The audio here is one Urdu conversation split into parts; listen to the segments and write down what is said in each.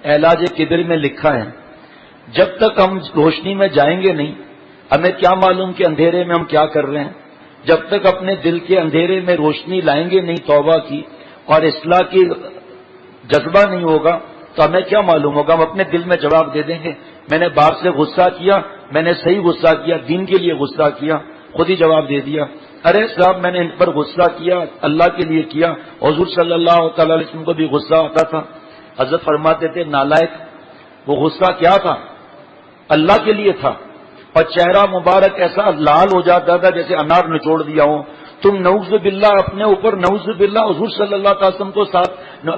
علاج کبر میں لکھا ہے جب تک ہم روشنی میں جائیں گے نہیں ہمیں کیا معلوم کہ اندھیرے میں ہم کیا کر رہے ہیں. جب تک اپنے دل کے اندھیرے میں روشنی لائیں گے نہیں توبہ کی اور اصلاح کی جذبہ نہیں ہوگا تو ہمیں کیا معلوم ہوگا. ہم اپنے دل میں جواب دے دیں گے میں نے باپ سے غصہ کیا, میں نے صحیح غصہ کیا, دین کے لیے غصہ کیا, خود ہی جواب دے دیا. ارے صاحب میں نے ان پر غصہ کیا اللہ کے لیے کیا. حضور صلی اللہ تعالی علیہ وسلم کو بھی غصہ آتا تھا. حضرت فرماتے تھے نالائق وہ غصہ کیا تھا اللہ کے لیے تھا اور چہرہ مبارک ایسا لال ہو جاتا تھا جیسے انار نچوڑ دیا ہو. تم نعوذ باللہ اپنے اوپر نعوذ باللہ حضور صلی اللہ تعالی وسلم کو ساتھ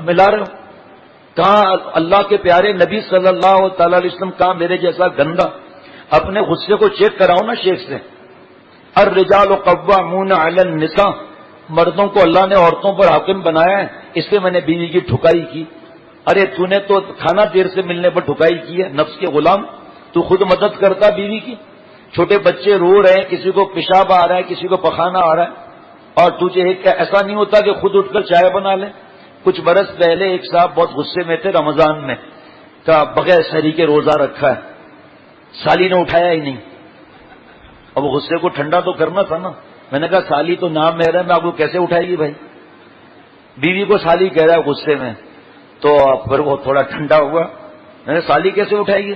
ملا رہے ہو. کہاں اللہ کے پیارے نبی صلی اللہ تعالی علیہ وسلم کہاں میرے جیسا گندا. اپنے غصے کو چیک کراؤ نا شیخ سے. الرجال قوامون علی النساء, مردوں کو اللہ نے عورتوں پر حاکم بنایا ہے اس سے میں نے بیوی کی ٹھکائی کی. ارے تو نے تو کھانا دیر سے ملنے پر ٹھکائی کی ہے نفس کے غلام. تو خود مدد کرتا بیوی کی. چھوٹے بچے رو رہے ہیں, کسی کو پیشاب آ رہا ہے, کسی کو پخانہ آ رہا ہے اور تجھے ایسا نہیں ہوتا کہ خود اٹھ کر چائے بنا لے. کچھ برس پہلے ایک صاحب بہت غصے میں تھے رمضان میں, کہا بغیر سحری کے روزہ رکھا ہے, سالی نے اٹھایا ہی نہیں. اب غصے کو ٹھنڈا تو کرنا تھا نا. میں نے کہا سالی تو نام میرا ہے, میں آپ کو کیسے اٹھائے گی بھائی. بیوی کو سالی کہہ رہا ہے غصے میں, تو پھر وہ تھوڑا ٹھنڈا ہوا. میں نے سالی کیسے اٹھائے گی,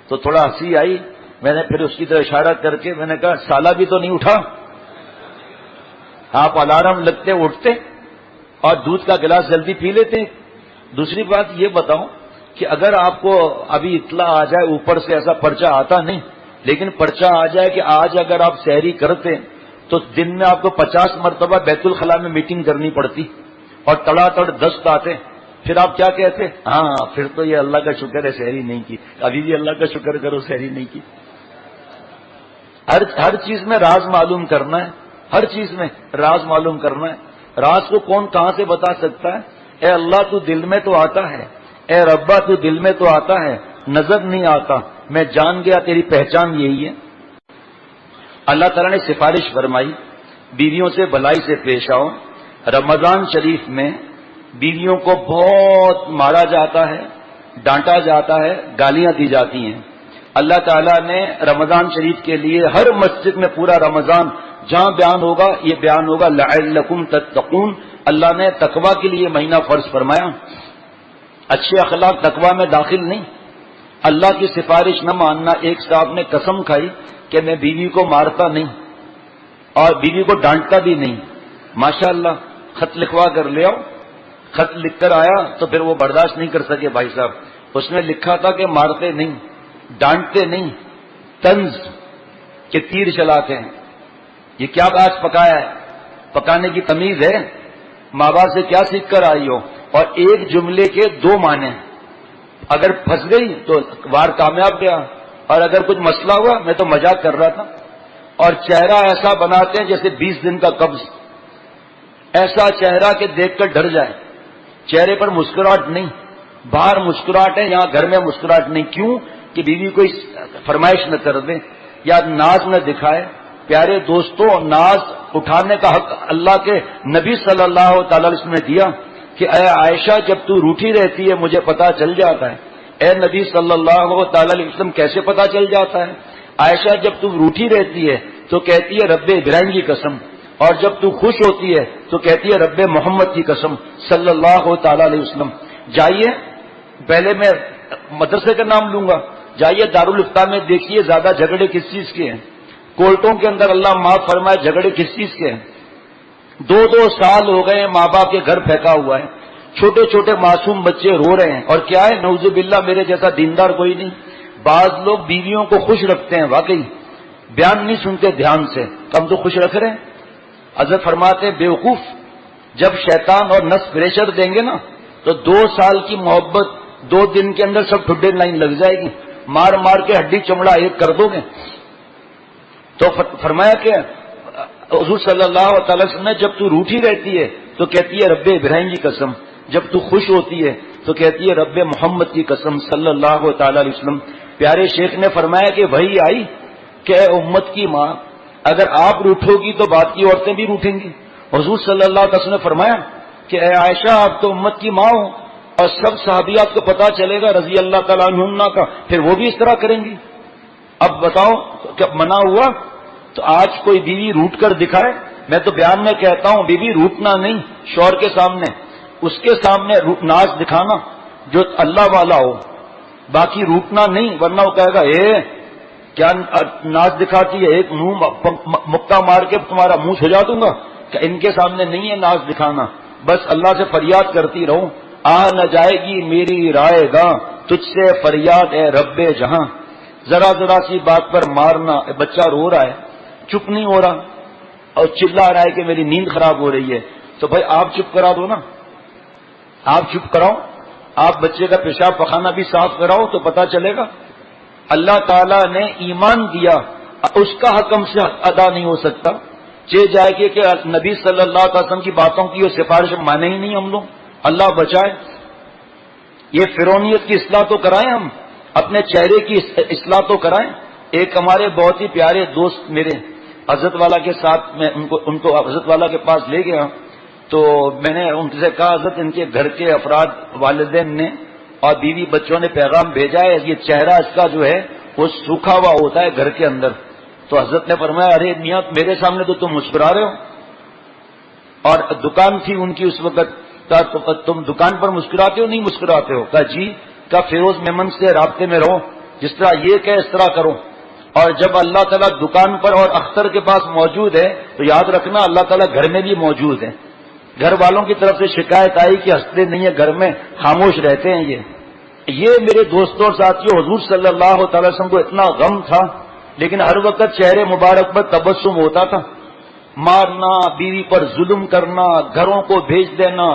تو تھوڑا ہنسی آئی. میں نے پھر اس کی طرح اشارہ کر کے میں نے کہا سالہ بھی تو نہیں اٹھا. آپ الارم لگتے اٹھتے اور دودھ کا گلاس جلدی پی لیتے. دوسری بات یہ بتاؤں کہ اگر آپ کو ابھی اطلاع آ جائے اوپر سے, ایسا پرچہ آتا نہیں لیکن پرچہ آ جائے کہ آج اگر آپ سحری کرتے تو دن میں آپ کو 50 مرتبہ بیت الخلاء میں میٹنگ کرنی پڑتی اور تڑا تڑ 10 آتے, پھر آپ کیا کہتے؟ ہاں پھر تو یہ اللہ کا شکر ہے سحری نہیں کی. ابھی بھی اللہ کا شکر کرو سحری نہیں کی. ہر چیز میں راز معلوم کرنا ہے, ہر چیز میں راز معلوم کرنا ہے. راز کو کون کہاں سے بتا سکتا ہے؟ اے اللہ تو دل میں تو آتا ہے, اے ربا تو دل میں تو آتا ہے, نظر نہیں آتا. میں جان گیا تیری پہچان یہی ہے. اللہ تعالیٰ نے سفارش فرمائی بیویوں سے بھلائی سے پیش آؤ. رمضان شریف میں بیویوں کو بہت مارا جاتا ہے, ڈانٹا جاتا ہے, گالیاں دی جاتی ہیں. اللہ تعالیٰ نے رمضان شریف کے لیے ہر مسجد میں پورا رمضان جہاں بیان ہوگا یہ بیان ہوگا لعلکم تتقون. اللہ نے تقوی کے لیے مہینہ فرض فرمایا. اچھے اخلاق تقوی میں داخل نہیں. اللہ کی سفارش نہ ماننا. ایک صاحب نے قسم کھائی کہ میں بیوی کو مارتا نہیں اور بیوی کو ڈانٹتا بھی نہیں. ماشاءاللہ خط لکھوا کر لے آؤ. خط لکھ کر آیا تو پھر وہ برداشت نہیں کر سکے بھائی صاحب. اس نے لکھا تھا کہ مارتے نہیں, ڈانٹتے نہیں, طنز کے تیر چلاتے ہیں. یہ کیا آج پکایا ہے؟ پکانے کی تمیز ہے؟ ماں باپ سے کیا سیکھ کر آئی ہو؟ اور ایک جملے کے 2 معنی. اگر پھنس گئی تو وار کامیاب گیا اور اگر کچھ مسئلہ ہوا میں تو مذاق کر رہا تھا. اور چہرہ ایسا بناتے ہیں جیسے 20 دن کا قبض. ایسا چہرہ کہ دیکھ کر ڈر جائے. چہرے پر مسکراہٹ نہیں, باہر مسکراہٹ ہے, یہاں گھر میں مسکراہٹ نہیں. کیوں کہ بیوی کو فرمائش نہ کر دیں یا ناز نہ دکھائے. پیارے دوستوں, ناز اٹھانے کا حق اللہ کے نبی صلی اللہ تعالی علیہ وسلم نے دیا کہ اے عائشہ جب تو روٹھی رہتی ہے مجھے پتا چل جاتا ہے. اے نبی صلی اللہ تعالی علیہ وسلم کیسے پتا چل جاتا ہے؟ عائشہ جب تو روٹھی رہتی ہے تو کہتی ہے رب ابراہیم کی قسم, اور جب تو خوش ہوتی ہے تو کہتی ہے رب محمد کی قسم صلی اللہ تعالی علیہ وسلم. جائیے, پہلے میں مدرسے کا نام لوں گا, جائیے دارالفتہ میں دیکھیے زیادہ جھگڑے کس چیز کے ہیں. کورٹوں کے اندر اللہ معاف فرمائے جھگڑے کس چیز کے ہیں. 2 سال ہو گئے ماں باپ کے گھر پھینکا ہوا ہے, چھوٹے چھوٹے معصوم بچے رو رہے ہیں. اور کیا ہے, نعوذ باللہ میرے جیسا دیندار کوئی نہیں. بعض لوگ بیویوں کو خوش رکھتے ہیں, واقعی بیان نہیں سنتے دھیان سے, ہم تو خوش رکھ رہے ہیں. حضرت فرماتے ہیں بیوقوف, جب شیطان اور نفس پریشر دیں گے نا تو 2 سال کی محبت 2 دن کے اندر سب ٹھڈے لائن لگ جائے گی. مار مار کے ہڈی چمڑا ایک کر دو گے. تو فرمایا کہ حضور صلی اللہ تعالی وسلم نے جب تو روٹھی رہتی ہے تو کہتی ہے رب ابراہیم کی قسم, جب تو خوش ہوتی ہے تو کہتی ہے رب محمد کی قسم صلی اللہ تعالی علیہ وسلم. پیارے شیخ نے فرمایا کہ وہی آئی کہ اے امت کی ماں, اگر آپ روٹھو گی تو بعد کی عورتیں بھی روٹھیں گی. حضور صلی اللہ علیہ وسلم نے فرمایا کہ اے عائشہ آپ تو امت کی ماں ہو اور سب صحابیات کو پتا چلے گا رضی اللہ تعالیٰ عنہن کا، پھر وہ بھی اس طرح کریں گی۔ اب بتاؤ کیا منع ہوا؟ تو آج کوئی بیوی روٹ کر دکھائے، میں تو بیان میں کہتا ہوں بیوی روٹنا نہیں، شوہر کے سامنے، اس کے سامنے ناز دکھانا جو اللہ والا ہو، باقی روٹنا نہیں، ورنہ وہ کہے گا کیا ناز دکھاتی ہے، ایک منہ مکہ مار کے تمہارا منہ سجا دوں گا۔ کہ ان کے سامنے نہیں ہے ناز دکھانا، بس اللہ سے فریاد کرتی رہو، آ نہ جائے گی میری رائے گاں، تجھ سے فریاد اے رب جہاں۔ ذرا ذرا سی بات پر مارنا، بچہ رو رہا ہے چپ نہیں ہو رہا اور چلا رہا ہے کہ میری نیند خراب ہو رہی ہے، تو بھائی آپ چپ کرا دو نا، آپ چپ کراؤ، آپ بچے کا پیشاب پخانہ بھی صاف کراؤ تو پتہ چلے گا۔ اللہ تعالیٰ نے ایمان دیا، اس کا حق ہم سے ادا نہیں ہو سکتا، جائے کہ نبی صلی اللہ علیہ وسلم کی باتوں کی اور سفارش مانے ہی نہیں ہم لوگ، اللہ بچائے۔ یہ فرعونیت کی اصلاح تو کرائیں، ہم اپنے چہرے کی اصلاح تو کرائیں۔ ایک ہمارے بہت ہی پیارے دوست میرے حضرت والا کے ساتھ میں ان کو حضرت والا کے پاس لے گیا، تو میں نے ان سے کہا حضرت ان کے گھر کے افراد والدین نے اور بیوی بچوں نے پیغام بھیجا ہے، یہ چہرہ اس کا جو ہے وہ سوکھا ہوا ہوتا ہے گھر کے اندر۔ تو حضرت نے فرمایا ارے میاں میرے سامنے تو تم مسکرا رہے ہو، اور دکان تھی ان کی اس وقت، تم دکان پر مسکراتے ہو نہیں مسکراتے ہو؟ کہا جی، کہا فیروز میمن سے رابطے میں رہو، جس طرح یہ کہ اس طرح کرو، اور جب اللہ تعالیٰ دکان پر اور اختر کے پاس موجود ہے تو یاد رکھنا اللہ تعالیٰ گھر میں بھی موجود ہے۔ گھر والوں کی طرف سے شکایت آئی کہ ہنستے نہیں ہے گھر میں، خاموش رہتے ہیں، یہ میرے دوستوں اور ساتھیوں حضور صلی اللہ تعالی وسلم کو اتنا غم تھا، لیکن ہر وقت چہرے مبارک پر تبسم ہوتا تھا۔ مارنا، بیوی پر ظلم کرنا، گھروں کو بھیج دینا،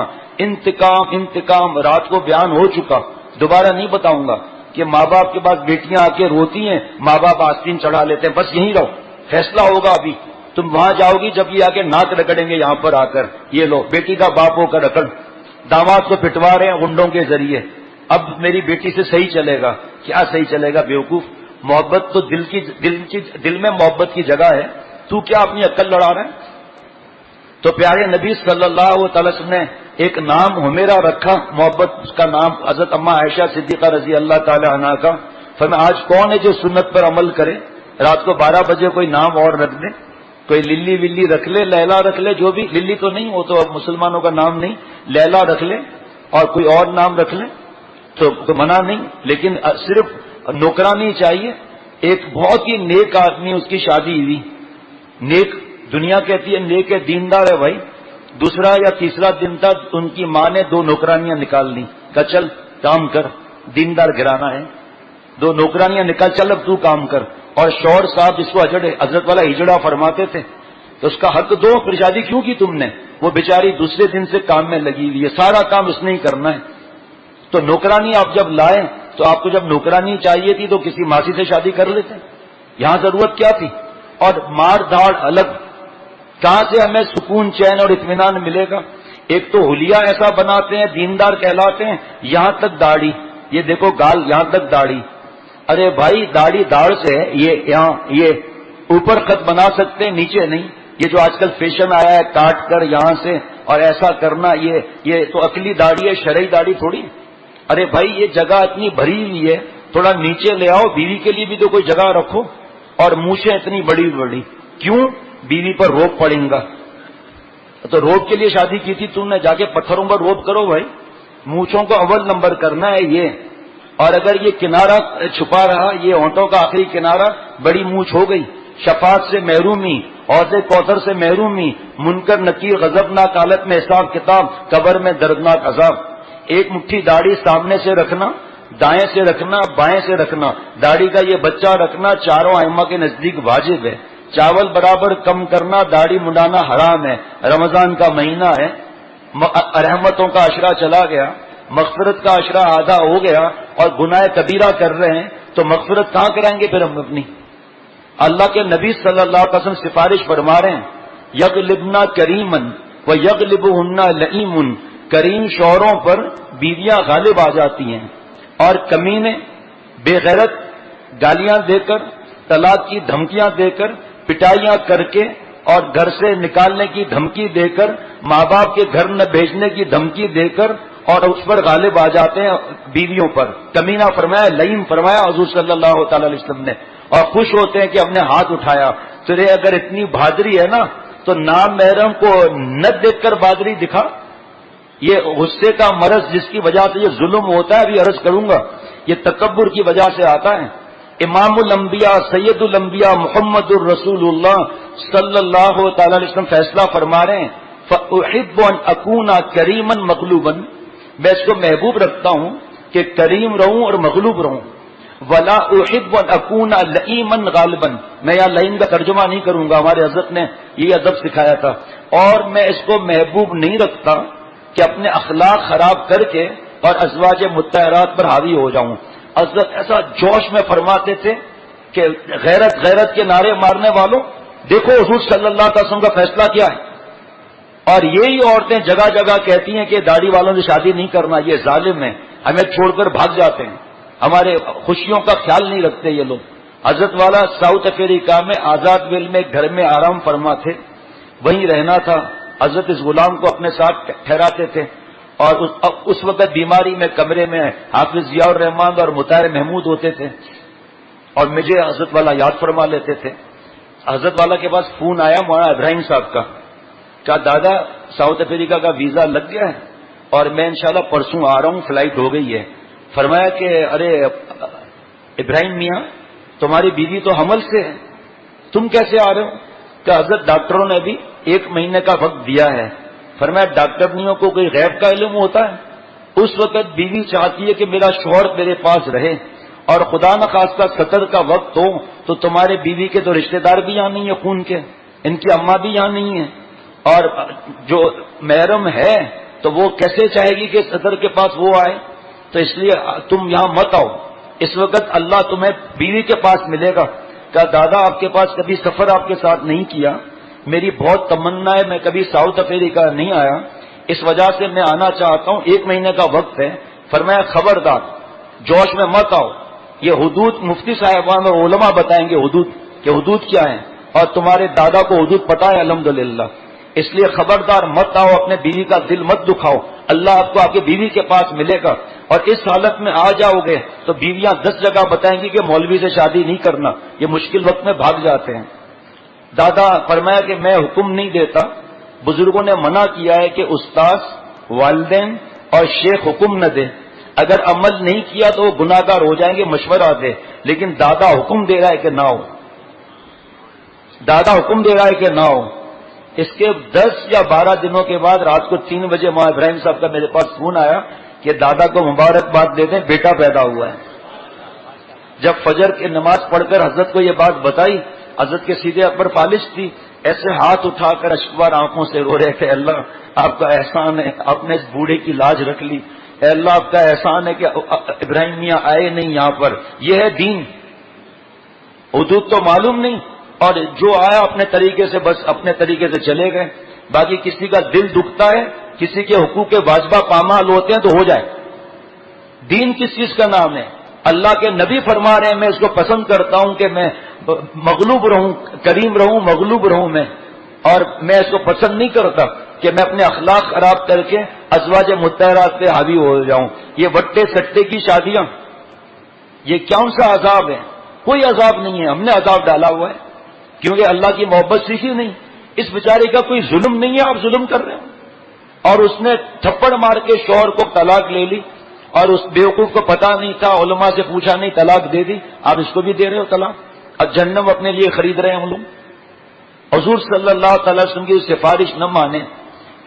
انتقام انتقام، رات کو بیان ہو چکا، دوبارہ نہیں بتاؤں گا کہ ماں باپ کے پاس بیٹیاں آ کے روتی ہیں، ماں باپ آستین چڑھا لیتے ہیں، بس یہیں رہو، فیصلہ ہوگا ابھی، تم وہاں جاؤ گی جب یہ آ کے ناک رگڑیں گے یہاں پر آ کر، یہ لو بیٹی کا باپ ہو کر رکڑ، داماد کو پٹوا رہے ہیں غنڈوں کے ذریعے، اب میری بیٹی سے صحیح چلے گا؟ کیا صحیح چلے گا بیوقوف؟ محبت تو دل میں محبت کی جگہ ہے، تو کیا اپنی عقل لڑا رہا ہے؟ تو پیارے نبی صلی اللہ تعالی وسلم نے ایک نام حمیرہ رکھا، محبت اس کا نام حضرت اماں عائشہ صدیقہ رضی اللہ تعالی عنہا کا۔ فرمایا آج کون ہے جو سنت پر عمل کرے، رات کو 12 بجے کوئی نام اور رکھ دے، کوئی للی ولی رکھ لے، لیلا رکھ لے، جو بھی، للی تو نہیں، وہ تو اب مسلمانوں کا نام نہیں، لیلا رکھ لے اور کوئی اور نام رکھ لے تو منع نہیں، لیکن صرف نوکرانی چاہیے۔ ایک بہت ہی نیک آدمی، اس کی شادی ہوئی، نیک، دنیا کہتی ہے نیک ہے، دیندار ہے بھائی، دوسرا یا تیسرا دن تک ان کی ماں نے 2 نوکرانیاں نکال لی، کہا چل کام کر، دیندار گھرانہ ہے، 2 نوکرانیاں نکال، چل اب تو کام کر۔ اور شوہر صاحب جس کو حضرت والا ہجڑا فرماتے تھے، تو اس کا حق دو، پھر شادی کیوں کی تم نے؟ وہ بیچاری دوسرے دن سے کام میں لگی ہوئی ہے، سارا کام اس نے ہی کرنا ہے۔ تو نوکرانی آپ جب لائیں تو آپ کو جب نوکرانی چاہیے تھی تو کسی ماسی سے شادی کر لیتے، یہاں ضرورت کیا تھی؟ اور مار دھاڑ الگ، کہاں سے ہمیں سکون چین اور اطمینان ملے گا؟ ایک تو حلیہ ایسا بناتے ہیں، دیندار کہلاتے ہیں، یہاں تک داڑھی، یہ دیکھو گال یہاں تک داڑھی، ارے بھائی داڑھی داڑھ سے ہے، یہاں یہ اوپر خط بنا سکتے ہیں نیچے نہیں، یہ جو آج کل فیشن آیا ہے کاٹ کر یہاں سے اور ایسا کرنا، یہ تو عقلی داڑھی ہے، شرعی داڑھی تھوڑی۔ ارے بھائی یہ جگہ اتنی بھری ہوئی ہے، تھوڑا نیچے لے آؤ، بیوی کے لیے بھی تو کوئی جگہ رکھو، اور مونچھیں اتنی بڑی بڑی کیوں؟ بیوی پر روب پڑیں گا، تو روب کے لیے شادی کی تھی تم نے، جا کے پتھروں پر روب کرو بھائی، مونچھوں کو اول نمبر کرنا ہے یہ۔ اور اگر یہ کنارہ چھپا رہا، یہ ہونٹوں کا آخری کنارہ، بڑی مونچھ ہو گئی، شفاعت سے محرومی، حوض کوثر سے محرومی، منکر نکیر غضبناک حالت میں حساب کتاب، قبر میں دردناک عذاب۔ ایک مٹھی داڑھی سامنے سے رکھنا، دائیں سے رکھنا، بائیں سے رکھنا، داڑھی کا یہ بچہ رکھنا چاروں ائمہ کے نزدیک واجب ہے۔ چاول برابر کم کرنا، داڑھی منڈانا حرام ہے، رمضان کا مہینہ ہے، رحمتوں کا عشرہ چلا گیا، مغفرت کا عشرہ آدھا ہو گیا، اور گناہ کبیرہ کر رہے ہیں تو مغفرت کہاں کرائیں گے پھر ہم اپنی؟ اللہ کے نبی صلی اللہ علیہ وسلم سفارش فرما رہے ہیں، یغلبنا کریمن و یغلبہن لئیم، کریم شوہروں پر بیویاں غالب آ جاتی ہیں، اور کمینے بے غیرت گالیاں دے کر، طلاق کی دھمکیاں دے کر، پٹائیاں کر کے، اور گھر سے نکالنے کی دھمکی دے کر، ماں باپ کے گھر نہ بھیجنے کی دھمکی دے کر، اور اس پر غالب آ جاتے ہیں بیویوں پر. کمینہ فرمایا، لعین فرمایا حضور صلی اللہ تعالی علیہ وسلم نے، اور خوش ہوتے ہیں کہ ہم نے ہاتھ اٹھایا. تیرے اگر اتنی بہادری ہے نا تو نام محرم کو نہ دیکھ کر بہادری دکھا. یہ غصے کا مرض جس کی وجہ سے یہ ظلم ہوتا ہے، ابھی عرض کروں گا، یہ تکبر کی وجہ سے آتا ہے. امام الانبیاء سید الانبیاء محمد الرسول اللہ صلی اللہ تعالی علیہ وسلم فیصلہ فرما رہے ہیں، فأحب ان اکون کریما مغلوبا، میں اس کو محبوب رکھتا ہوں کہ کریم رہوں اور مغلوب رہوں. ولا احب ان اکون لئیما غالبا، میں یہاں لئیم کا ترجمہ نہیں کروں گا، ہمارے حضرت نے یہ ادب سکھایا تھا. اور میں اس کو محبوب نہیں رکھتا کہ اپنے اخلاق خراب کر کے اور ازواج مطہرات پر حاوی ہو جاؤں. حضرت ایسا جوش میں فرماتے تھے کہ غیرت غیرت کے نعرے مارنے والوں، دیکھو حضور صلی اللہ علیہ وسلم کا فیصلہ کیا ہے. اور یہی عورتیں جگہ جگہ کہتی ہیں کہ داڑھی والوں سے شادی نہیں کرنا، یہ ظالم ہیں، ہمیں چھوڑ کر بھاگ جاتے ہیں، ہمارے خوشیوں کا خیال نہیں رکھتے یہ لوگ. حضرت والا ساؤتھ افریقہ میں آزاد ویل میں گھر میں آرام فرما تھے، وہیں رہنا تھا. حضرت اس غلام کو اپنے ساتھ ٹھہراتے تھے، اور اس وقت بیماری میں کمرے میں حافظ ضیاء الرحمان اور مطہر محمود ہوتے تھے، اور مجھے حضرت والا یاد فرما لیتے تھے. حضرت والا کے پاس فون آیا مولانا ابراہیم صاحب کا، کہا دادا ساؤتھ افریقہ کا ویزا لگ گیا ہے اور میں انشاءاللہ پرسوں آ رہا ہوں، فلائٹ ہو گئی ہے. فرمایا کہ ارے ابراہیم میاں، تمہاری بیوی تو حمل سے ہے، تم کیسے آ رہے ہو؟ کہ حضرت ڈاکٹروں نے بھی 1 مہینے کا وقت دیا ہے. فرمایا ڈاکٹرنیوں کو کوئی غیب کا علم ہوتا ہے؟ اس وقت بیوی چاہتی ہے کہ میرا شوہر میرے پاس رہے، اور خدا نخواستہ سطر کا وقت ہو تو تمہارے بیوی کے تو رشتہ دار بھی یہاں نہیں ہے خون کے، ان کی اماں بھی یہاں نہیں ہے، اور جو محرم ہے تو وہ کیسے چاہے گی کہ صدر کے پاس وہ آئے؟ تو اس لیے تم یہاں مت آؤ، اس وقت اللہ تمہیں بیوی کے پاس ملے گا. کہا دادا آپ کے پاس کبھی سفر آپ کے ساتھ نہیں کیا، میری بہت تمنا ہے، میں کبھی ساؤتھ افریقہ نہیں آیا، اس وجہ سے میں آنا چاہتا ہوں، 1 مہینے کا وقت ہے. فرمایا خبردار جوش میں مت آؤ، یہ حدود مفتی صاحبان اور علماء بتائیں گے حدود کہ حدود کیا ہیں، اور تمہارے دادا کو حدود پتہ ہے الحمدللہ، اس لیے خبردار مت آؤ، اپنے بیوی کا دل مت دکھاؤ، اللہ آپ کو آپ کی بیوی کے پاس ملے گا. اور اس حالت میں آ جاؤ گے تو بیویاں 10 جگہ بتائیں گی کہ مولوی سے شادی نہیں کرنا، یہ مشکل وقت میں بھاگ جاتے ہیں. دادا فرمایا کہ میں حکم نہیں دیتا، بزرگوں نے منع کیا ہے کہ استاذ، والدین اور شیخ حکم نہ دے، اگر عمل نہیں کیا تو وہ گناہگار ہو جائیں گے، مشورہ دے، لیکن دادا حکم دے رہا ہے کہ نہ ہو، دادا حکم دے رہا ہے کہ نہ ہو. اس کے 10 یا 12 دنوں کے بعد رات کو 3 بجے مولانا ابراہیم صاحب کا میرے پاس فون آیا کہ دادا کو مبارکباد دے دیں، بیٹا پیدا ہوا ہے. جب فجر کی نماز پڑھ کر حضرت کو یہ بات بتائی، حضرت کے سیدھے اکبر پالش تھی، ایسے ہاتھ اٹھا کر اشکبار آنکھوں سے رو رہے تھے، اللہ آپ کا احسان ہے، آپ نے اس بوڑھے کی لاج رکھ لی، اے اللہ آپ کا احسان ہے کہ ابراہیم میاں آئے نہیں یہاں پر. یہ ہے دین، حدود تو معلوم نہیں، اور جو آیا اپنے طریقے سے بس اپنے طریقے سے چلے گئے. باقی کسی کا دل دکھتا ہے، کسی کے حقوق واجبہ پامال ہوتے ہیں تو ہو جائے. دین کس چیز کا نام ہے؟ اللہ کے نبی فرما رہے ہیں میں اس کو پسند کرتا ہوں کہ میں مغلوب رہوں، کریم رہوں، مغلوب رہوں میں، اور میں اس کو پسند نہیں کرتا کہ میں اپنے اخلاق خراب کر کے ازواج مطہرات پہ حاوی ہو جاؤں. یہ وٹے سٹے کی شادیاں، یہ کون سا عذاب ہے؟ کوئی عذاب نہیں ہے، ہم نے عذاب ڈالا ہوا ہے کیونکہ اللہ کی محبت سیکھی نہیں. اس بیچارے کا کوئی ظلم نہیں ہے، آپ ظلم کر رہے ہیں. اور اس نے تھپڑ مار کے شوہر کو طلاق لے لی، اور اس بیوقوف کو پتا نہیں تھا، علماء سے پوچھا نہیں، طلاق دے دی. آپ اس کو بھی دے رہے ہو طلاق، اب جہنم اپنے لیے خرید رہے ہیں ہم لوگ. حضور صلی اللہ تعالی وسلم کی سفارش نہ مانے،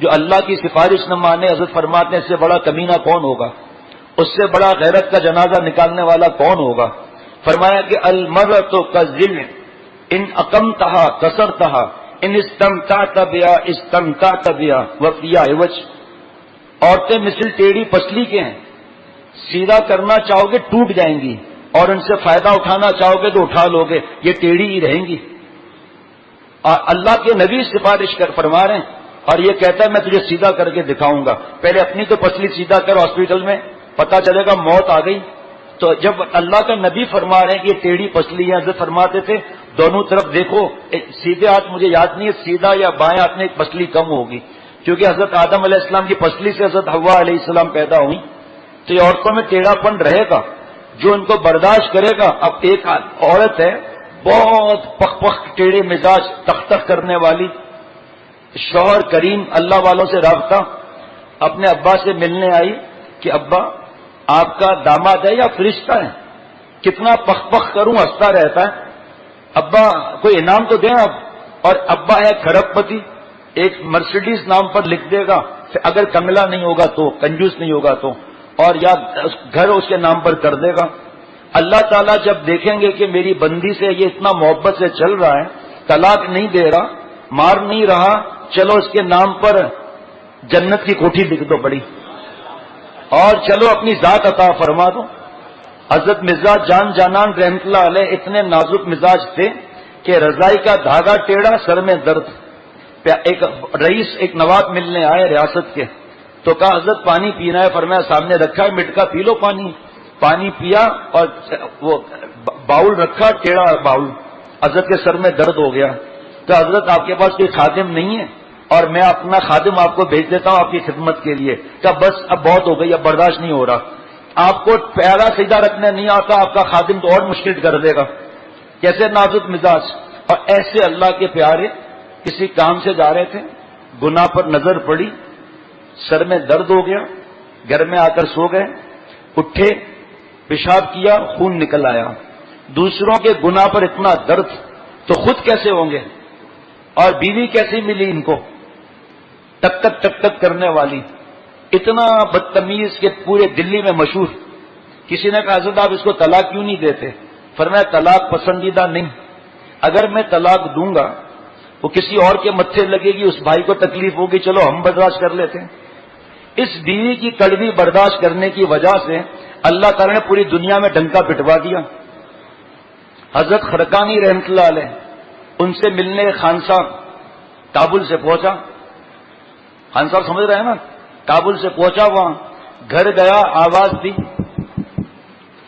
جو اللہ کی سفارش نہ مانے، حضرت فرماتے ہیں اس سے بڑا کمینہ کون ہوگا، اس سے بڑا غیرت کا جنازہ نکالنے والا کون ہوگا. فرمایا کہ المرأۃ کالظل ان اقمتها کسرتها ان استمتعت بها استمتعت بها وفي عوج. عورتیں مثل ٹیڑھی پسلی کے ہیں، سیدھا کرنا چاہو گے ٹوٹ جائیں گی، اور ان سے فائدہ اٹھانا چاہو گے تو اٹھا لو گے، یہ ٹیڑھی ہی رہیں گی. اللہ کے نبی سفارش کر فرما رہے ہیں، اور یہ کہتا ہے میں تجھے سیدھا کر کے دکھاؤں گا. پہلے اپنی تو پسلی سیدھا کر، ہاسپٹل میں پتہ چلے گا موت آ گئی. تو جب اللہ کا نبی فرما رہے ہیں کہ یہ ٹیڑھی پسلی ہے، حضرت فرماتے تھے دونوں طرف دیکھو، سیدھے ہاتھ مجھے یاد نہیں ہے، سیدھا یا بائیں ہاتھ میں ایک پسلی کم ہوگی. کیونکہ حضرت آدم علیہ السلام کی پسلی سے حضرت حوا علیہ السلام پیدا ہوئی، تو یہ عورتوں میں ٹیڑھا پن رہے گا، جو ان کو برداشت کرے گا۔ اب ایک عورت ہے بہت پخ پخ ٹیڑھے مزاج، تخ تخ کرنے والی، شوہر کریم، اللہ والوں سے رابطہ، اپنے ابا سے ملنے آئی کہ ابا آپ کا داماد ہے یا فرشتہ ہے، کتنا پخ پخ کروں، ہنستا رہتا ہے، ابا کوئی انعام تو دیں اب۔ اور ابا ہے کھرب پتی، ایک مرسیڈیز نام پر لکھ دے گا، اگر کملا نہیں ہوگا تو، کنجوس نہیں ہوگا تو، اور یا گھر اس کے نام پر کر دے گا۔ اللہ تعالیٰ جب دیکھیں گے کہ میری بندی سے یہ اتنا محبت سے چل رہا ہے، طلاق نہیں دے رہا، مار نہیں رہا، چلو اس کے نام پر جنت کی کوٹھی لکھ دو بڑی، اور چلو اپنی ذات عطا فرما دو۔ حضرت مرزا جان جانان رحمت اللہ علیہ اتنے نازک مزاج تھے کہ رضائی کا دھاگا ٹیڑھا، سر میں درد۔ ایک رئیس، ایک نواب ملنے آئے ریاست کے، تو کہا حضرت پانی پینا ہے، فرمایا سامنے رکھا ہے مٹکا، پی لو پانی۔ پانی پیا اور وہ باؤل رکھا، ٹیڑھا باؤل، حضرت کے سر میں درد ہو گیا۔ تو حضرت آپ کے پاس کوئی خادم نہیں ہے؟ اور میں اپنا خادم آپ کو بھیج دیتا ہوں آپ کی خدمت کے لیے۔ کہا بس اب بہت ہو گئی، اب برداشت نہیں ہو رہا، آپ کو پیرا سیدھا رکھنے نہیں آتا، آپ کا خادم تو اور مشکل کر دے گا۔ کیسے نازک مزاج۔ اور ایسے اللہ کے پیارے کسی کام سے جا رہے تھے، گناہ پر نظر پڑی، سر میں درد ہو گیا، گھر میں آ کر سو گئے، اٹھے، پیشاب کیا، خون نکل آیا۔ دوسروں کے گناہ پر اتنا درد تو خود کیسے ہوں گے؟ اور بیوی کیسی ملی ان کو؟ ٹک ٹک ٹک ٹک کرنے والی، اتنا بدتمیز کہ پورے دلی میں مشہور۔ کسی نے کہا حضرت آپ اس کو طلاق کیوں نہیں دیتے؟ فرمایا طلاق پسندیدہ نہیں، اگر میں طلاق دوں گا وہ کسی اور کے متھے لگے گی، اس بھائی کو تکلیف ہوگی، چلو ہم برداشت کر لیتے ہیں۔ اس بیوی کی کڑوی برداشت کرنے کی وجہ سے اللہ تعالی نے پوری دنیا میں ڈنکا پٹوا دیا۔ حضرت خرقانی رحمت اللہ علیہ، ان سے ملنے خان صاحب کابل سے پہنچا، خان صاحب سمجھ رہے ہیں نا، کابل سے پہنچا، وہاں گھر گیا، آواز دی،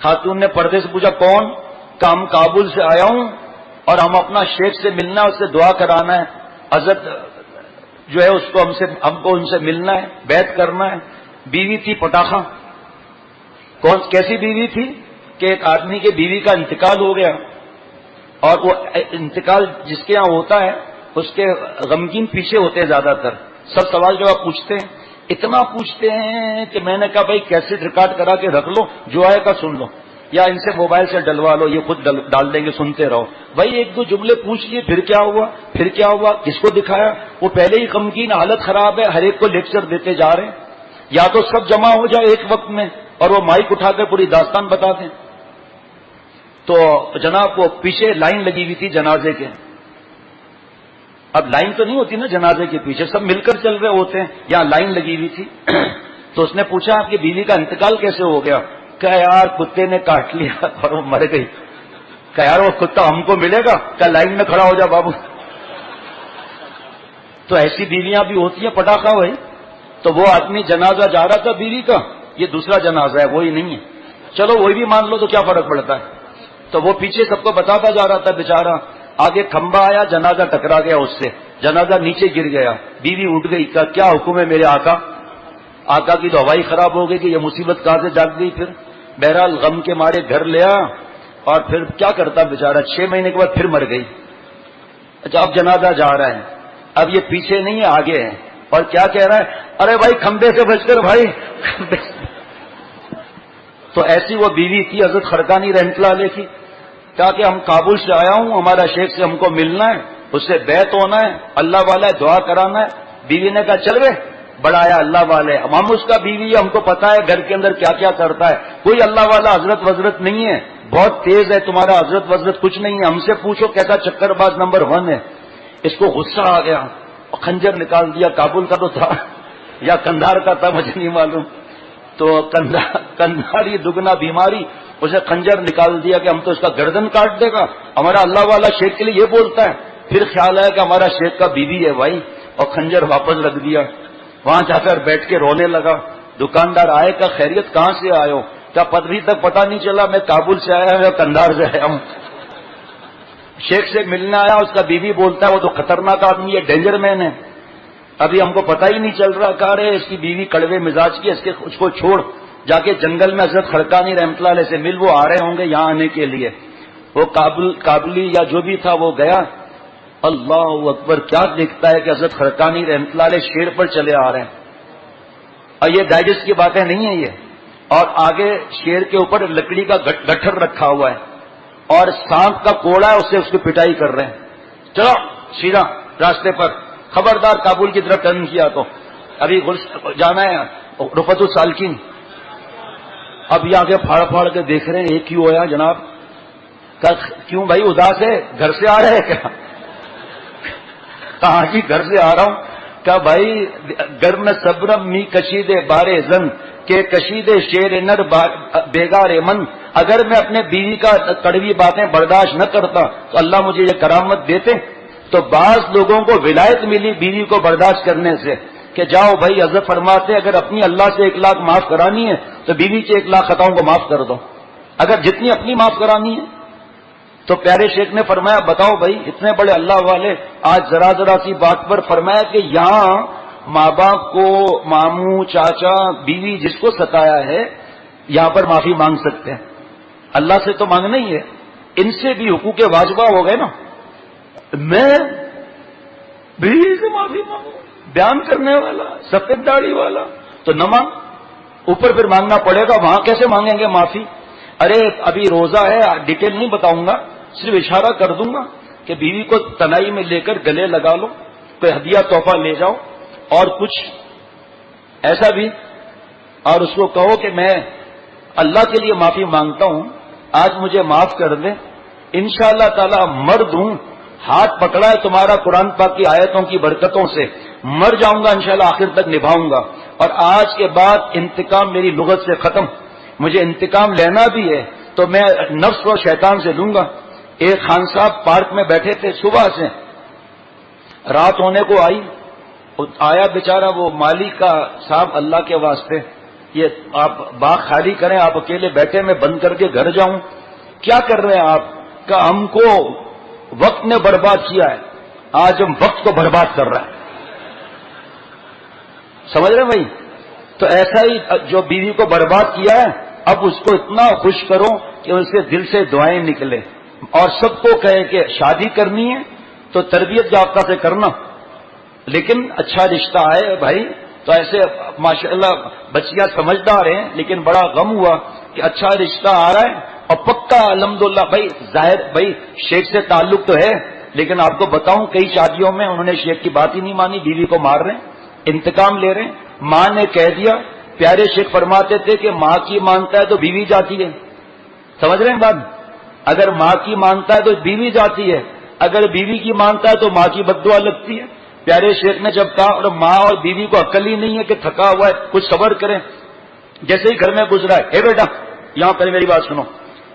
خاتون نے پردے سے پوچھا کون؟ کہ ہم کابل سے آیا ہوں اور ہم اپنا شیخ سے ملنا ہے، اس سے دعا کرانا ہے، حضرت جو ہے اس کو ہم کو ان سے ملنا ہے، بیعت کرنا ہے۔ بیوی تھی پٹاخہ۔ کیسی بیوی تھی کہ ایک آدمی کے بیوی کا انتقال ہو گیا، اور وہ انتقال جس کے یہاں ہوتا ہے اس کے غمگین پیچھے ہوتے ہیں زیادہ تر، سب سوال جواب پوچھتے ہیں، اتنا پوچھتے ہیں کہ میں نے کہا بھائی کیسٹ ریکارڈ کرا کے رکھ لو، جو آئے گا سن لو، یا ان سے موبائل سے ڈلوا لو، یہ خود ڈال دیں گے، سنتے رہو۔ بھائی ایک دو جملے پوچھ لیے، پھر کیا ہوا، پھر کیا ہوا، کس کو دکھایا؟ وہ پہلے ہی غمگین، حالت خراب ہے، ہر ایک کو لیکچر دیتے جا رہے ہیں۔ یا تو سب جمع ہو جائے ایک وقت میں اور وہ مائک اٹھا کر پوری داستان بتا دیں۔ تو جناب وہ پیچھے لائن لگی ہوئی تھی جنازے کے، اب لائن تو نہیں ہوتی نا جنازے کے پیچھے، سب مل کر چل رہے ہوتے ہیں، یہاں لائن لگی ہوئی تھی۔ تو اس نے پوچھا آپ کی بیوی کا انتقال کیسے ہو گیا؟ کہ یار کتے نے کاٹ لیا اور وہ مر گئی۔ کہ یار وہ کتا ہم کو ملے گا؟ کہ لائن میں کھڑا ہو جا بابو۔ تو ایسی بیویاں بھی ہوتی ہیں پٹاخہ بھائی۔ تو وہ آدمی جنازہ جا رہا تھا بیوی کا، یہ دوسرا جنازہ ہے، وہی نہیں ہے، چلو وہی بھی مان لو تو کیا فرق پڑتا ہے۔ تو وہ پیچھے سب کو بتاتا جا رہا تھا بیچارہ، آگے کھمبا آیا، جنازہ ٹکرا گیا اس سے، جنازہ نیچے گر گیا، بیوی اٹھ گئی، کہا کیا حکم ہے میرے آقا؟ آقا کی تو ہوائی خراب ہو گئی کہ یہ مصیبت کہاں سے جاگ گئی پھر۔ بہرحال غم کے مارے گھر لیا، اور پھر کیا کرتا بیچارہ، 6 مہینے کے بعد پھر مر گئی۔ اچھا اب جنازہ جا رہا ہے، اب یہ پیچھے نہیں ہے آگے ہے، اور کیا کہہ رہا ہے؟ ارے بھائی کھمبے سے بچ کر بھائی۔ تو ایسی وہ بیوی تھی حضرت خرقانی رحمت اللہ علیہ کی۔ کہا کہ ہم کابل سے آیا ہوں، ہمارا شیخ سے ہم کو ملنا ہے، اس سے بیعت ہونا ہے، اللہ والا ہے، دعا کرانا ہے۔ بیوی نے کہا چل رہے، بڑھایا اللہ والے، ہم اس کا بیوی ہے، ہم کو پتا ہے گھر کے اندر کیا کیا کرتا ہے، کوئی اللہ والا حضرت وزرت نہیں ہے، بہت تیز ہے تمہارا حضرت وزرت کچھ نہیں ہے، ہم سے پوچھو کیسا چکر باز نمبر 1 ہے۔ اس کو غصہ آ گیا، خنجر نکال دیا، کابل کا تو تھا یا کندھار کا تھا مجھے نہیں معلوم، تو کندھاری دگنا بیماری، اسے خنجر نکال دیا کہ ہم تو اس کا گردن کاٹ دے گا، ہمارا اللہ والا شیخ کے لیے یہ بولتا ہے۔ پھر خیال آیا کہ ہمارا شیخ کا بیوی ہے بھائی، اور خنجر واپس رکھ دیا۔ وہاں جا کر بیٹھ کے رونے لگا۔ دکاندار آئے کا خیریت کہاں سے آئے ہو؟ کیا ابھی تک پتہ نہیں چلا میں کابل سے آیا ہوں یا کندھار سے آیا ہوں؟ شیخ سے ملنے آیا، اس کا بیوی بولتا ہے وہ تو خطرناک آدمی ہے، ڈینجر مین ہے۔ ابھی ہم کو پتہ ہی نہیں چل رہا، کہا رہے اس کی بیوی کڑوے مزاج کی، اس کو چھوڑ، جا کے جنگل میں حضرت خرقانی رحمۃ اللہ علیہ سے مل، وہ آ رہے ہوں گے یہاں آنے کے لیے۔ وہ قابلی یا جو بھی تھا وہ گیا، اللہ اکبر، کیا دیکھتا ہے کہ حضرت خرقانی رحمۃ اللہ علیہ شیر پر چلے آ رہے ہیں، اور یہ ڈائجسٹ کی باتیں نہیں ہیں یہ، اور آگے شیر کے اوپر لکڑی کا گٹھر رکھا ہوا ہے اور سانپ کا کوڑا ہے، اس کی پٹائی کر رہے ہیں، چلو سیدھا راستے پر، خبردار کابل کی طرف ٹرن کیا تو ابھی جانا ہے رفعت السالکین۔ اب یہ آگے پھاڑ پھاڑ کے دیکھ رہے ہیں، یہ کیوں ہوا جناب؟ کیوں بھائی اداس ہے، گھر سے آ رہے ہیں کیا؟ کہاں جی گھر سے آ رہا ہوں۔ کہ بھائی گرم صبرم می کشیدے بارے زن کے کشیدے شیر نر بیگار من، اگر میں اپنے بیوی کا کڑوی باتیں برداشت نہ کرتا تو اللہ مجھے یہ کرامت دیتے۔ تو بعض لوگوں کو ولایت ملی بیوی کو برداشت کرنے سے کہ جاؤ بھائی، حضرت فرماتے اگر اپنی اللہ سے 1 لاکھ معاف کرانی ہے تو بیوی کے 1 لاکھ خطاؤں کو معاف کر دو، اگر جتنی اپنی معاف کرانی ہے۔ تو پیارے شیخ نے فرمایا بتاؤ بھائی، اتنے بڑے اللہ والے آج ذرا سی بات پر فرمایا کہ یہاں ماں باپ کو، ماموں، چاچا، بیوی جس کو ستایا ہے یہاں پر معافی مانگ سکتے ہیں، اللہ سے تو مانگنا ہی ہے، ان سے بھی حقوق واجبہ ہو گئے نا۔ میں بیوی سے معافی مانگوں، بیان کرنے والا، سفید داڑھی والا، تو نہ مانگ، اوپر پھر مانگنا پڑے گا، وہاں کیسے مانگیں گے معافی؟ ارے ابھی روزہ ہے، ڈیٹیل نہیں بتاؤں گا، صرف اشارہ کر دوں گا کہ بیوی کو تنائی میں لے کر گلے لگا لو، کوئی ہدیہ تحفہ لے جاؤ اور کچھ ایسا بھی، اور اس کو کہو کہ میں اللہ کے لیے معافی مانگتا ہوں، آج مجھے معاف کر دیں، انشاءاللہ تعالی مرد ہوں، ہاتھ پکڑا ہے تمہارا قرآن پاک کی آیتوں کی برکتوں سے، مر جاؤں گا انشاءاللہ آخر تک نبھاؤں گا، اور آج کے بعد انتقام میری لغت سے ختم، مجھے انتقام لینا بھی ہے تو میں نفس اور شیطان سے لوں گا۔ ایک خان صاحب پارک میں بیٹھے تھے، صبح سے رات ہونے کو آیا بیچارہ وہ مالی کا، صاحب اللہ کے واسطے یہ آپ باغ خالی کریں، آپ اکیلے بیٹھے، میں بند کر کے گھر جاؤں، کیا کر رہے ہیں آپ؟ کہ ہم کو وقت نے برباد کیا ہے، آج ہم وقت کو برباد کر رہے ہیں، سمجھ رہے ہیں بھائی؟ تو ایسا ہی جو بیوی کو برباد کیا ہے، اب اس کو اتنا خوش کرو کہ اس کے دل سے دعائیں نکلے، اور سب کو کہے کہ شادی کرنی ہے تو تربیت یافتہ سے کرنا، لیکن اچھا رشتہ آئے بھائی، تو ایسے ماشاءاللہ بچیاں سمجھدار ہیں، لیکن بڑا غم ہوا کہ اچھا رشتہ آ رہا ہے اور پکا الحمدللہ بھائی، ظاہر بھائی شیخ سے تعلق تو ہے، لیکن آپ کو بتاؤں کئی شادیوں میں انہوں نے شیخ کی بات ہی نہیں مانی، بیوی کو مار رہے ہیں، انتقام لے رہے ہیں، ماں نے کہہ دیا، پیارے شیخ فرماتے تھے کہ ماں کی مانتا ہے تو بیوی جاتی ہے، سمجھ رہے ہیں بات؟ اگر ماں کی مانتا ہے تو بیوی جاتی ہے، اگر بیوی کی مانتا ہے تو ماں کی بد دعا لگتی ہے۔ پیارے شیخ نے جب کہا اور ماں اور بیوی کو عقل ہی نہیں ہے کہ تھکا ہوا ہے کچھ صبر کریں، جیسے ہی گھر میں گزرا ہے، اے بیٹا یہاں پہلے میری بات سنو،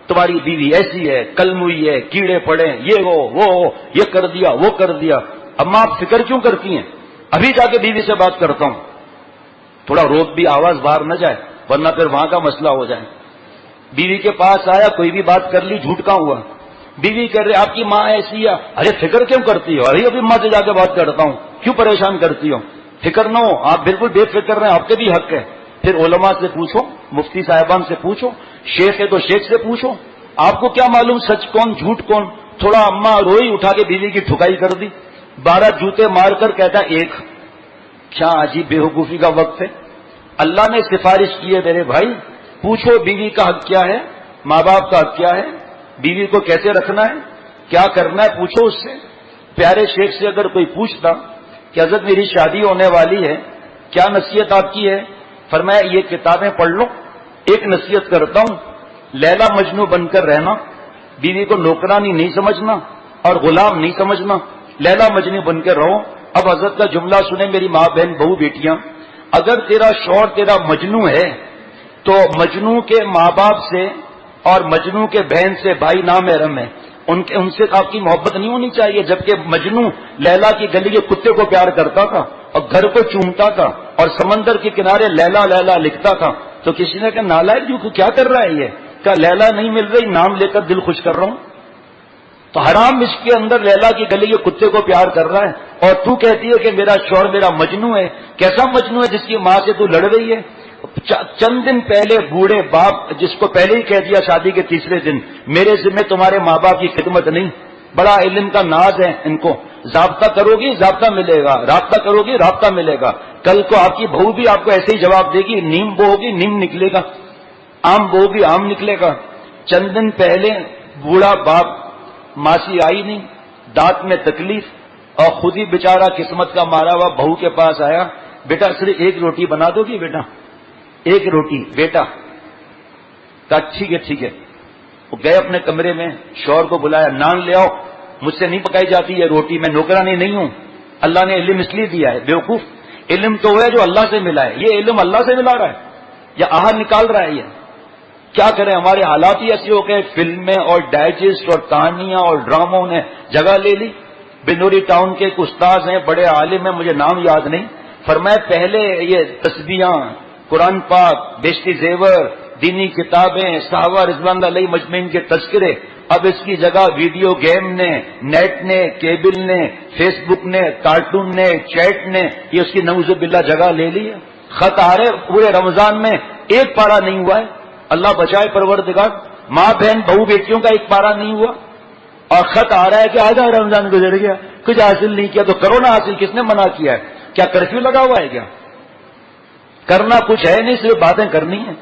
تمہاری بیوی ایسی ہے، کلموئی ہے، کیڑے پڑے، یہ ہو وہ ہو، یہ کر دیا وہ کر دیا، اما آپ فکر کیوں کرتی ہیں؟ ابھی جا کے بیوی سے بات کرتا ہوں، تھوڑا روک بھی آواز باہر نہ جائے ورنہ پھر وہاں کا مسئلہ ہو جائے۔ بیوی کے پاس آیا، کوئی بھی بات کر لی، جھوٹ کہاں ہوا؟ بیوی کہہ رہے آپ کی ماں ایسی ہے، ارے فکر کیوں کرتی ہو؟ ابھی ماں سے جا کے بات کرتا ہوں، کیوں پریشان کرتی ہو؟ فکر نہ ہو، آپ بالکل بے فکر رہیں، آپ کے بھی حق ہے۔ پھر علماء سے پوچھو، مفتی صاحبان سے پوچھو، شیخ ہے تو شیخ سے پوچھو، آپ کو کیا معلوم سچ کون جھوٹ کون؟ تھوڑا اماں روئی، اٹھا کے بیوی کی ٹھکائی کر دی، 12 جوتے مار کر کہتا ایک، کیا عجیب بے وقوفی کا وقت ہے۔ اللہ نے سفارش کی ہے میرے بھائی، پوچھو بیوی کا حق کیا ہے، ماں باپ کا حق کیا ہے، بیوی کو کیسے رکھنا ہے، کیا کرنا ہے، پوچھو اس سے۔ پیارے شیخ سے اگر کوئی پوچھتا کہ حضرت میری شادی ہونے والی ہے، کیا نصیحت آپ کی ہے؟ فرمایا یہ کتابیں پڑھ لو، ایک نصیحت کرتا ہوں، لیلا مجنو بن کر رہنا، بیوی کو نوکرانی نہیں سمجھنا اور غلام نہیں سمجھنا، لیلا مجنو بن کے رہو۔ اب حضرت کا جملہ سنیں میری ماں بہن بہو بیٹیاں، اگر تیرا شوہر تیرا مجنو ہے تو مجنو کے ماں باپ سے اور مجنو کے بہن سے بھائی نامحرم ہے، ان سے آپ کی محبت نہیں ہونی چاہیے، جبکہ مجنو لیلا کی گلی کے کتے کو پیار کرتا تھا اور گھر کو چومتا تھا اور سمندر کے کنارے لیلا لیلا لکھتا تھا، تو کسی نے کہا نالائق جو کیا کر رہا ہے یہ؟ کہا لیلا نہیں مل رہی، نام لے کر دل خوش کر رہا ہوں۔ تو حرام عشق کے اندر لیلا کی گلی کے کتے کو پیار کر رہا ہے، اور تو کہتی ہے کہ میرا شوہر میرا مجنو ہے۔ کیسا مجنو ہے جس کی ماں سے تو لڑ رہی ہے؟ چند دن پہلے بوڑھے باپ جس کو پہلے ہی کہہ دیا شادی کے تیسرے دن، میرے ذمہ تمہارے ماں باپ کی خدمت نہیں۔ بڑا علم کا ناز ہے ان کو، ضابطہ کرو گی ضابطہ ملے گا، رابطہ کرو گی رابطہ ملے گا۔ کل کو آپ کی بہو بھی آپ کو ایسے ہی جواب دے گی، نیم بو ہوگی نیم نکلے گا، آم بو ہوگی آم نکلے گا۔ چند دن پہلے بوڑھا باپ، ماسی آئی نہیں، دانت میں تکلیف، اور خود ہی بیچارہ قسمت کا مارا ہوا بہو کے پاس آیا، بیٹا صرف ایک روٹی بنا دو گی بیٹا، ایک روٹی بیٹا؟ کہا ٹھیک ہے ٹھیک ہے۔ وہ گئے اپنے کمرے میں، شوہر کو بلایا، نان لے آؤ، مجھ سے نہیں پکائی جاتی یہ روٹی، میں نوکرانی نہیں ہوں۔ اللہ نے علم اس لیے دیا ہے بیوقوف، علم تو وہ ہے جو اللہ سے ملا ہے، یہ علم اللہ سے ملا رہا ہے یا آہر نکال رہا ہے؟ یہ کیا کریں، ہمارے حالات ہی ایسے ہو گئے، فلمیں اور ڈائجسٹ اور کہانیاں اور ڈراموں نے جگہ لے لی۔ بنوری ٹاؤن کے ایک استاذ ہیں، بڑے عالم ہیں، مجھے نام یاد نہیں، فرمایا پہلے یہ تسبیحاں، قرآن پاک، بیشتی زیور، دینی کتابیں، صحابہ رضوان اللہ علیہ مجمعین کے تذکرے، اب اس کی جگہ ویڈیو گیم نے، نیٹ نے، کیبل نے، فیس بک نے، کارٹون نے، چیٹ نے، یہ اس کی نعوذ باللہ جگہ لے لی ہے۔ خط آ رہے پورے رمضان میں ایک پارا نہیں ہوا ہے، اللہ بچائے پروردگار، ماں بہن بہو بیٹیوں کا ایک پارا نہیں ہوا، اور خط آ رہا ہے کہ آدھا رمضان گزر گیا، کچھ حاصل نہیں کیا، تو کرو نا حاصل، کس نے منع کیا ہے؟ کیا کرفیو لگا ہوا ہے کیا؟ کرنا کچھ ہے نہیں، صرف باتیں کرنی ہیں۔